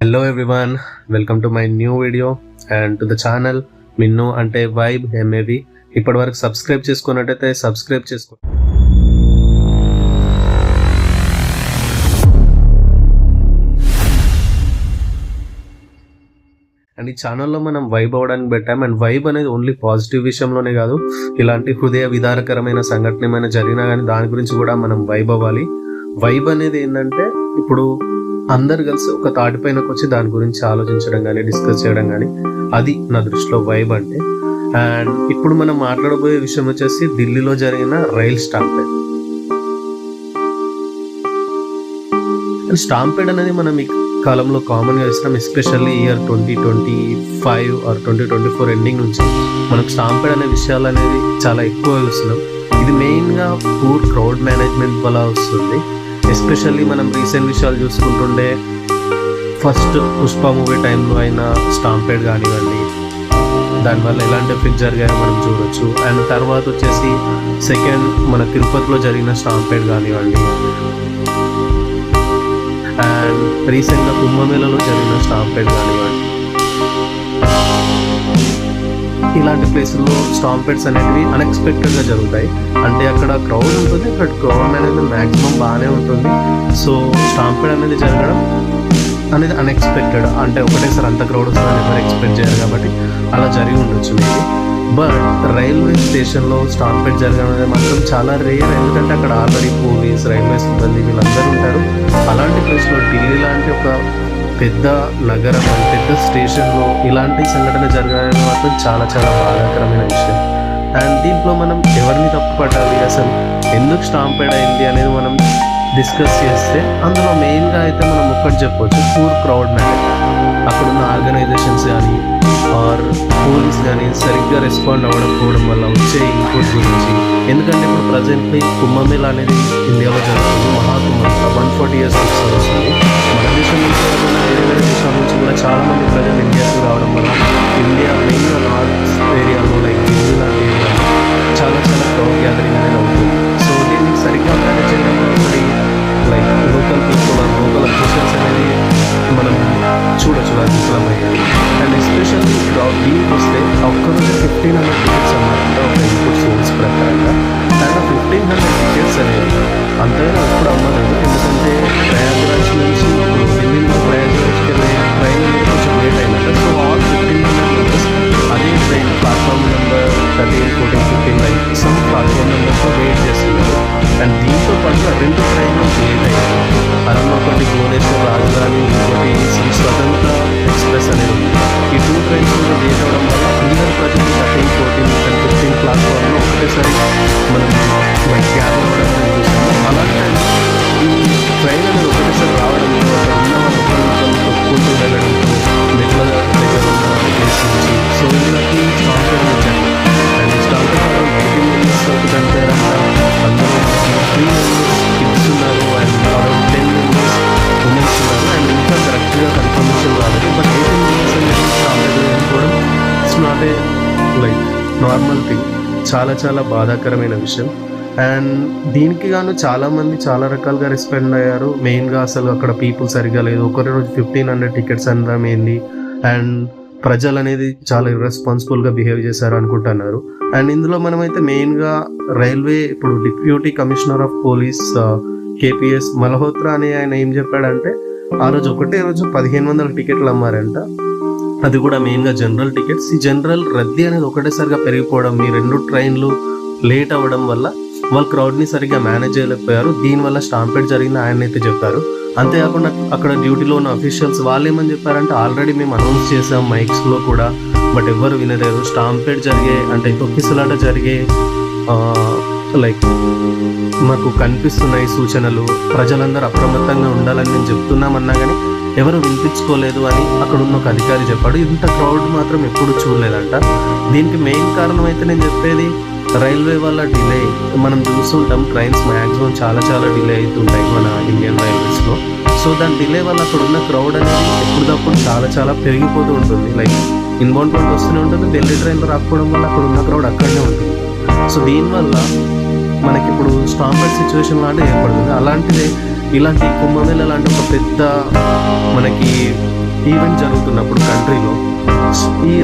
Hello everyone, welcome to my new video and to the channel మిన్ను అంటే vibe MAV. ఇప్పటి వరకు subscribe చేసుకున్నట్టయితే subscribe చేసుకో. అండ్ ఈ ఛానల్లో మనం వైబ్ అవ్వడానికి పెట్టాం. అండ్ వైబ్ అనేది ఓన్లీ పాజిటివ్ విషయంలోనే కాదు, ఇలాంటి హృదయ విదారకరమైన సంఘటన ఏమైనా జరిగినా కానీ దాని గురించి కూడా మనం వైబ్ అవ్వాలి. వైబ్ అనేది ఏంటంటే ఇప్పుడు అందరు కలిసి ఒక తాటిపైనకు వచ్చి దాని గురించి ఆలోచించడం కానీ డిస్కస్ చేయడం కానీ, అది నా దృష్టిలో వైబ్ అంటే. అండ్ ఇప్పుడు మనం మాట్లాడబోయే విషయం వచ్చేసి ఢిల్లీలో జరిగిన రైల్ స్టాంపేడ్. అండ్ స్టాంపేడ్ అనేది మనం ఈ కాలంలో కామన్గా చూసినాం, ఎస్పెషల్లీ ఇయర్ 2025 ఆర్ 2024 ఎండింగ్ నుంచి మనకు స్టాంపేడ్ అనే విషయాలు అనేది చాలా ఎక్కువ చూస్తున్నాం. ఇది మెయిన్గా పూర్ క్రౌడ్ మేనేజ్మెంట్ వల్ల వస్తుంది. ఎస్పెషల్లీ మనం రీసెంట్ విషయాలు చూసుకుంటుండే ఫస్ట్ పుష్ప మూవీ టైంలో అయినా స్టాంపేడ్ కానివ్వండి, దానివల్ల ఎలాంటి ఎఫెక్ట్ జరిగాయో మనం చూడొచ్చు. అండ్ తర్వాత వచ్చేసి సెకండ్ మన తిరుపతిలో జరిగిన స్టాంపేడ్ కానివ్వండి, అండ్ రీసెంట్గా కుంభమేళలో జరిగిన స్టాంపేడ్ కానివ్వండి, ఇలాంటి ప్లేసుల్లో స్టాంపేడ్స్ అనేవి అన్ఎక్స్పెక్టెడ్గా జరుగుతాయి. అంటే అక్కడ క్రౌడ్ ఉంటుంది, అక్కడ క్రౌడ్ అనేది మ్యాక్సిమం బాగానే ఉంటుంది. సో స్టాంపేడ్ అనేది జరగడం అనేది అన్ఎక్స్పెక్టెడ్, అంటే ఒకటేసారి అంత క్రౌడ్ వస్తుందని ఎవరు ఎక్స్పెక్ట్ చేయరు కాబట్టి అలా జరిగి ఉండొచ్చు మేబీ. బట్ రైల్వే స్టేషన్లో స్టాంపేడ్ జరగడం అనేది మాత్రం చాలా రేర్, ఎందుకంటే అక్కడ ఆల్రెడీ పోలీస్, రైల్వే సిబ్బంది వీళ్ళందరూ ఉంటారు. అలాంటి ప్లేస్లో ఢిల్లీ లాంటి ఒక పెద్ద నగరం, పెద్ద స్టేషన్లో ఇలాంటి సంఘటన జరగడం మాత్రం చాలా చాలా బాధాకరమైన విషయం. అండ్ దీంట్లో మనం ఎవరిని తప్పు పట్టాలి, అసలు ఎందుకు స్టాంపేడ్ అయింది అనేది మనం డిస్కస్ చేస్తే అందులో మెయిన్గా అయితే మనం ఒక్కటి చెప్పవచ్చు, పూర్ క్రౌడ్ మేనేజ్మెంట్. అక్కడున్న ఆర్గనైజేషన్స్ కానీ ఆర్ పోలీస్ కానీ సరిగ్గా రెస్పాండ్ అవ్వకపోవడం వల్ల వచ్చే ఇన్పుట్ గురించి. ఎందుకంటే ఇప్పుడు ప్రజెంట్లీ కుంభమేళ అనేది ఇండియాలో జరుగుతుంది, మహాకుంభమేళ 140 years వస్తుంది. మన దేశం నుంచి వేరే వేరే దేశాల నుంచి కూడా చాలామంది ప్రజలు ఇండియాకి రావడం వల్ల ఇండియా మెయిన్గా నార్త్ ఏరియాలో లైక్ ఢిల్లీ లాంటి ఏరియాలో చాలా చాలా క్రౌడ్ గ్యాదరింగ్ అనేది అవుతుంది. సో దీన్ని సరిగ్గా మేనేజ్ చేయడం ఒకటి like local people or local officials అనేది మనం చూడొచ్చు విఫలమయ్యాయి. అండ్ ఎస్పెషల్లీ దీనికి వస్తే ఒక్కరోజు 1500 టికెట్స్ అన్నమాట ఒక ఇన్పుట్ సోర్స్ ప్రకారంగా. అండ్ 1500 టికెట్స్ అనేది అంతగా ఎప్పుడు అమ్మలేదు, ఎందుకంటే ప్రయాగరాజ్ నుంచి ఢిల్లీ నుంచి ప్రయాగరాజ్కి వెళ్ళే ట్రైన్ కొంచెం లేట్ అయినట్టు. సో ఆల్ 1500 మెంబర్స్ అదే train platform number 13, 14, 15 like some platform నెంబర్స్లో వెయిట్ చేస్తున్నారు. అండ్ దీంతో పాటు 2 ట్రైన్లు లేట్ అయ్యాయి. అలా ఒకటి భువనేశ్వర్ రాజధాని, ఇంకోటి శ్రీ స్వతంత్ర ఎక్స్ప్రెస్ అనేది ఉంది. ఈ 2 ట్రైన్స్ కూడా లేట్ అవ్వడం వల్ల అందరు ప్రజలు 13, 14 అండ్ 15 ప్లాట్ఫామ్లో ఒకటేసారి మనం గ్యాదర్ అవ్వడం అనేది చూసాము. అలాంటి ఈ ట్రైన్ అనేది ఒకటేసారి రావడంతో అక్కడ ఉన్న వాళ్ళు ఒకరిని తొక్కుకుంటూ వెళ్ళడంతో మెట్ల దగ్గర ఉన్న ప్లేస్ నుంచి సో వీళ్ళకి స్టాంపేడ్ వచ్చాయి. అండ్ స్టాంపేడ్ కూడా 19 members చనిపోయారంట. అందరూ 3 members కిడ్స్ ఉన్నారు అండ్ అరౌండ్ 10 members ఉమెన్స్ ఉన్నారు. అండ్ ఇంకా కరెక్ట్గా కన్ఫర్మేషన్ రాలేదు. బట్ 18 members అనేది స్టాంపేడ్ వెళ్ళిపోవడం it's not a like normal thing, చాలా చాలా బాధాకరమైన విషయం. అండ్ దీనికి గాను చాలామంది చాలా రకాలుగా రెస్పాండ్ అయ్యారు. మెయిన్గా అసలు అక్కడ పీపుల్ సరిగ్గా లేదు, ఒకరి రోజు 1500 టికెట్స్ అనడం ఏంది, అండ్ ప్రజలు అనేది చాలా ఇర్రెస్పాన్సిబుల్గా బిహేవ్ చేశారు అనుకుంటున్నారు. అండ్ ఇందులో మనమైతే మెయిన్గా రైల్వే ఇప్పుడు deputy commissioner of police KPS Malhotra అనే ఆయన ఏం చెప్పాడంటే, ఆ రోజు ఒకటే రోజు 1500 టికెట్లు అమ్మారంట. అది కూడా మెయిన్గా జనరల్ టికెట్స్. ఈ జనరల్ రద్దీ అనేది ఒకటేసారిగా పెరిగిపోవడం, ఈ 2 ట్రైన్లు లేట్ అవ్వడం వల్ల వాళ్ళు క్రౌడ్ని సరిగ్గా మేనేజ్ చేయలేకపోయారు. దీనివల్ల స్టాంపేడ్ జరిగింది ఆయన అయితే చెప్పారు. అంతేకాకుండా అక్కడ డ్యూటీలో ఉన్న అఫీషియల్స్ వాళ్ళు ఏమని చెప్పారంటే, ఆల్రెడీ మేము అనౌన్స్ చేసాం మైక్స్లో కూడా, బట్ ఎవరు వినలేరు. స్టాంపేడ్ జరిగే అంటే తొక్కిసలాట జరిగే లైక్ మాకు కనిపిస్తున్నాయి సూచనలు, ప్రజలందరూ అప్రమత్తంగా ఉండాలని నేను చెప్తున్నామన్నా కానీ ఎవరు వినిపించుకోలేదు అని అక్కడ ఉన్న ఒక అధికారి చెప్పాడు. ఇంత క్రౌడ్ మాత్రం ఎప్పుడు చూడలేదంట. దీనికి మెయిన్ కారణం అయితే నేను చెప్పేది రైల్వే వల్ల డిలే. మనం చూస్తుంటాం ట్రైన్స్ మ్యాక్సిమం చాలా చాలా డిలే అవుతుంటాయి మన ఇండియన్ రైల్వేస్లో. సో దాని డిలే వల్ల అక్కడ ఉన్న క్రౌడ్ అనేది ఎప్పుడప్పుడు చాలా చాలా పెరిగిపోతూ ఉంటుంది. లైక్ ఇన్బౌండ్ ట్రైన్ వస్తూనే ఉంటుంది, ఢిల్లీ ట్రైన్లో రాకపోవడం వల్ల అక్కడ ఉన్న క్రౌడ్ అక్కడనే ఉంటుంది. సో దీనివల్ల మనకి ఇప్పుడు స్టాంపేడ్ సిచ్యువేషన్ లాంటిది ఏర్పడుతుంది. అలాంటిదే ఇలాంటి కుంభమేళ లాంటి ఒక పెద్ద మనకి ఈవెంట్ జరుగుతున్నప్పుడు కంట్రీలో ఈ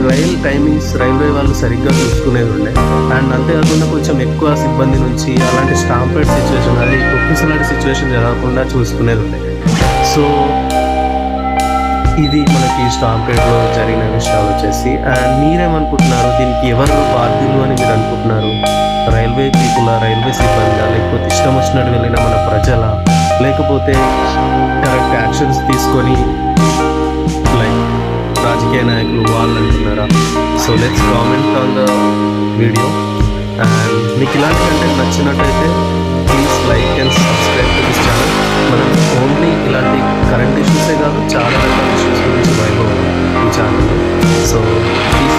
రైల్వే వాళ్ళు సరిగ్గా చూసుకునేది ఉండే. అండ్ అంతేకాకుండా కొంచెం ఎక్కువ సిబ్బంది నుంచి అలాంటి స్టాంపేడ్ సిచ్యువేషన్, అది ఒకేసారి సిచ్యువేషన్ జరగకుండా చూసుకునేది ఉండే. సో ఇది మనకి స్టాంపేడ్లో జరిగిన విషయాలు వచ్చేసి. అండ్ మీరేమనుకుంటున్నారు, దీనికి ఎవరు బాధ్యులు అని మీరు అనుకుంటున్నారు? రైల్వే పీపులా, రైల్వే సిబ్బందా, లేకపోతే ఇష్టం వచ్చినట్టు వెళ్ళిన మన ప్రజల, లేకపోతే కరెక్ట్ యాక్షన్స్ తీసుకొని లైక్ రాజకీయ నాయకులు వాళ్ళు అంటున్నారా? So let's comment on the video. And మీకు ఇలాంటి కంటెంట్ నచ్చినట్టయితే please like and subscribe to this channel. మనం ఓన్లీ ఇలాంటి కరెంట్ ఇష్యూసే కాదు, చాలా రకాల ఇష్యూస్ గురించి వైభవం ఈ ఛానల్. So please